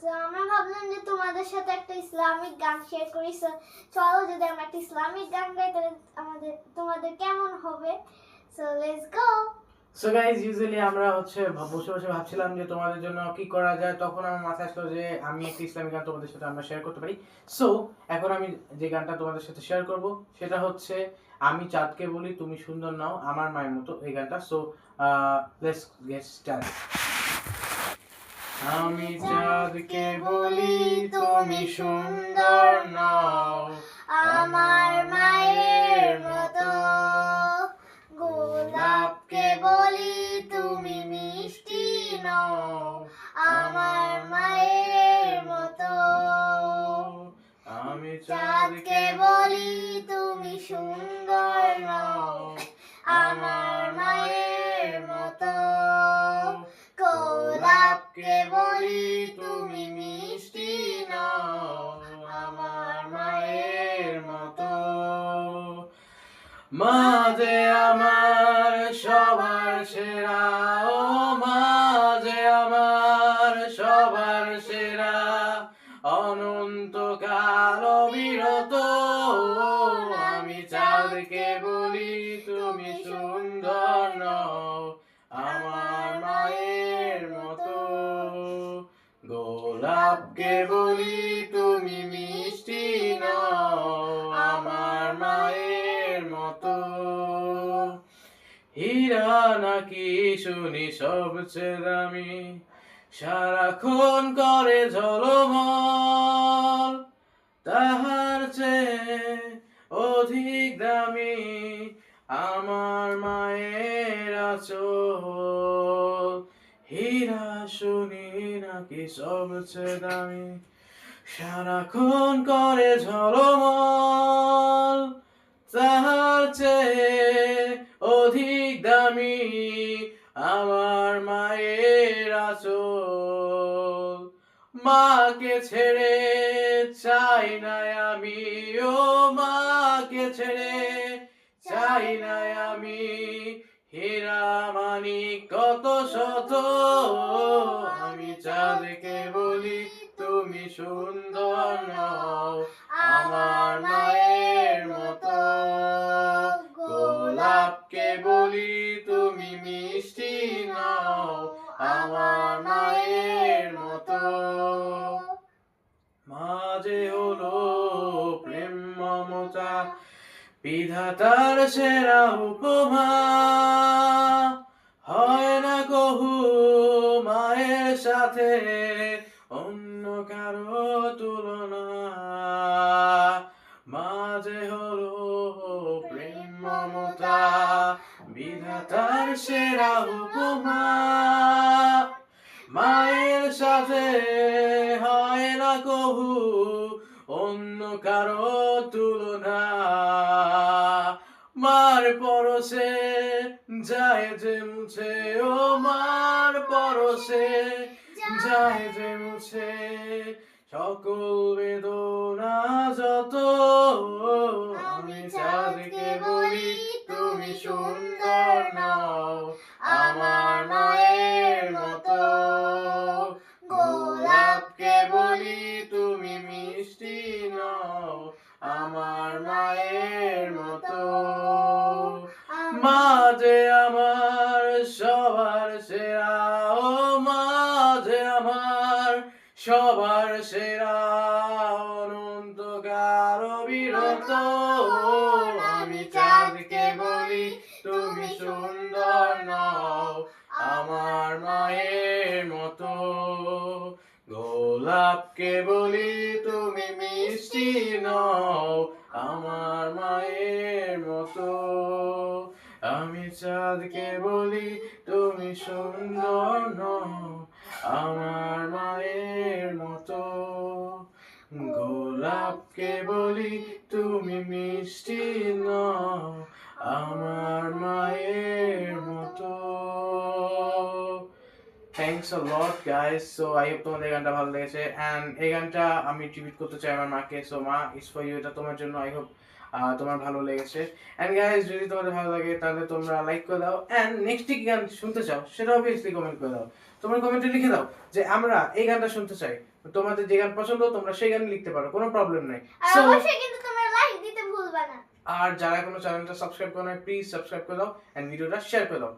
তো আমরা ভাবলাম যে তোমাদের সাথে একটা ইসলামিক গান শেয়ার করি। চলো যদি আমরা একটা ইসলামিক গান গাই তাহলে তোমাদের কেমন হবে। So let's go. So guys, usually আমরা বসে বসে ভাবছিলাম যে তোমাদের জন্য কি করা যায়, তখন আমার মাথায় আসলো যে আমি একটা ইসলামিক গান তোমাদের সাথে আমরা শেয়ার করতে পারি। সো এখন আমি যে গানটা তোমাদের সাথে শেয়ার করব সেটা হচ্ছে আমি চাঁদকে বলি তুমি সুন্দর নাও আমার মায়ের মতো, এই গানটা। So let's get start. আমি চাঁদকে বলি তুমি সুন্দর নাও আমার মায়ের মতো, গোলাপকে বলি তুমি মিষ্টি নও আমার মায়ের মতো, আমি চাঁদকে বলি তুমি সুন্দর নও আমার মায়ের মতো, গোলাপকে বলি তুমি মিষ্টি নও আমার মায়ের মতো। মা যে আমার সবার সেরা, ও মা যে আমার সবার সেরা, অনন্তকাল অবিরত। আমি চাঁদকে বলি তুমি সুন্দর নও আমার মায়ের মতো, গোলাপকে বলি তুমি মিষ্টি নও আমার মায়ের মতো। হীরা নাকি শুনি সবচেয়ে দামি, সারাক্ষণ করে ঝলমল, তাহার চেয়ে অধিক দামি আমার মায়ের আঁচল। হীরা শুনি নাকি সবচেয়ে দামি, সারাক্ষণ করে ঝলমল, তাহার চেয়ে অধিক দামি আমার মায়ের আঁচল। মাকে ছেড়ে চাই না আমি, ও মাকে ছেড়ে চাই না আমি, হীরা মানিক কত শত। আমি চাঁদকে বলি তুমি সুন্দর নও আমার মায়ের মতো, গোলাপকে বলি তুমি মিষ্টি নও আমার মায়ের মতো। মা যে হলো প্রেম মমতা বিধাতার সেরা উপমা, হয় না কহু মায়ের সাথে অন্য কারো তুলনা। মা যে হলো প্রেম মমতা বিধাতার সেরা উপমা, মায়ের সাথে হয় না কহু অন্য কারো তুলনা। মার পরশে যায় যে মুছে, ও মার পরশে যায় যে মুছে, সকল বেদনা যত। আমি চাঁদকে বলি তুমি সুন্দর নও আমার মায়ের মতো, গোলাপকে বলি তুমি মিষ্টি নও আমার মায়ের মতো। মা যে আমার সবার সেরা, ও মা যে আমার সবার সেরা, অনন্তকাল অবিরত। আমি চাঁদকে বলি তুমি সুন্দর নও আমার মায়ের মতো, গোলাপকে বলি তুমি মিষ্টি নও আমার মায়ের মতো। আমি চাঁদকে বলি তুমি সুন্দর নও আমার মায়ের মতো, গোলাপকে বলি তুমি মিষ্টি নও আমার মায়ের মতো। Thanks a lot guys. So I hope তোমাদের গানটা ভালো লেগেছে, অ্যান্ড এই গানটা আমি ট্রিবিউট করতে চাই আমার মাকে। সো মা, ইটস ফর ইউ, এটা তোমার জন্য। আই হোপ তোমার ভালো লেগেছে। এন্ড গাইস, যদি তোমাদের ভালো লাগে তাহলে তোমরা লাইক করে দাও, এন্ড নেক্সট কি গান শুনতে চাও সেটা অবভিয়াসলি কমেন্ট করে দাও। তোমরা কমেন্টে লিখে দাও যে আমরা এই গানটা শুনতে চাই। তোমাদের যে গান পছন্দ তোমরা সেই গান লিখতে পারো, কোনো প্রবলেম নাই। আর So, অবশ্যই কিন্তু তোমরা লাইক দিতে ভুলবা না। আর যারা এখনো চ্যানেলটা সাবস্ক্রাইব করো নাই প্লিজ সাবস্ক্রাইব করে দাও এন্ড ভিডিওটা শেয়ার করে দাও।